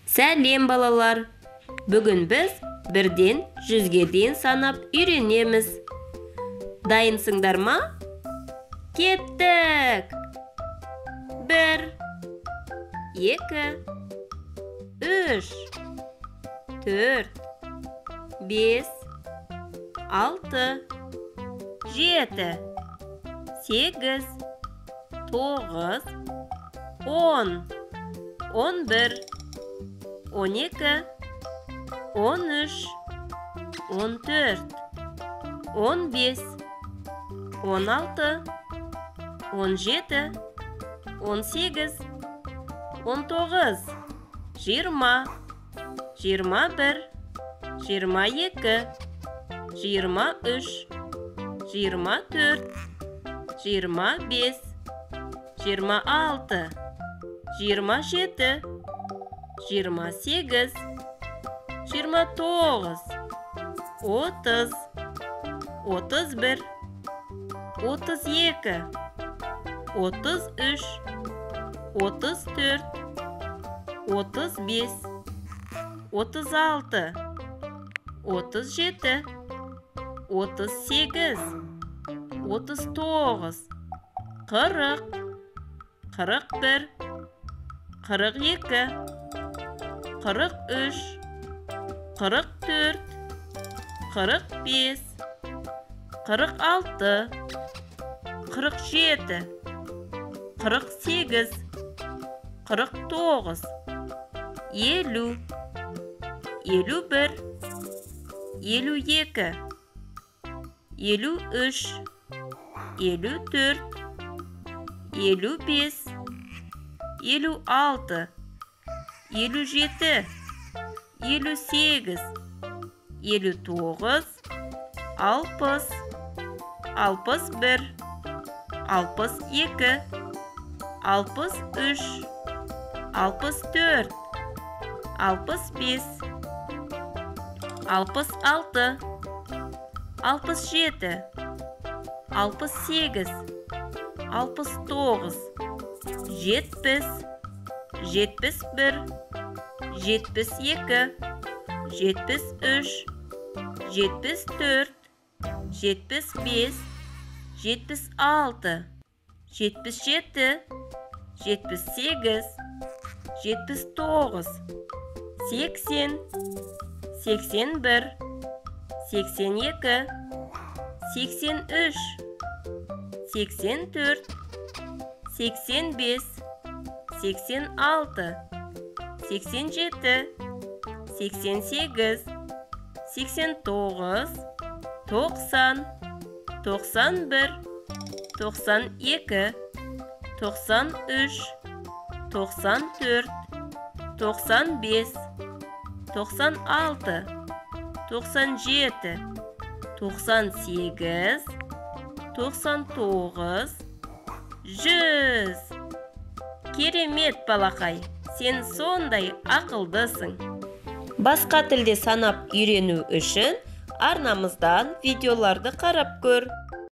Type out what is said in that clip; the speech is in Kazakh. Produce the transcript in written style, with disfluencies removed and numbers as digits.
Сәлем балалар. Бүгін біз бірден 100-ге дейін санап үйренеміз. Дайынсыңдар ма? Кеттік. 1, 2, 3, 4, 5, 6, 7, 8, 9, 10, 11, 12, 13, 14, 15, 16, 17, 18, 19, 20, 21, 22, 23, 24, 25, 26, 27, 28, 29, 30, 31, 32, 33, 34, 35, 36, 37, 38, 39, 40, 41, 42, 43, 44, 45, 46, 47, 48, 49, 50, 51, 52, 53, 54, 55, 56, 57, 58, 59, 60, 61, 62, 63, 64, 65, 66, 67, 68, 69, 70, 71, 72, 73, 74, 75, 76, 77, 78, 79, 80, 81, 82, 83, 84, 85, 86, 87, 88, 89, 90, 91, 92, 93, 94, 95, 96, 97, 98, 99, 100. Керемет балақай, сен сондай ақылдысың. Басқа тілде санап үйрену үшін арнамыздан видеоларды қарап көр.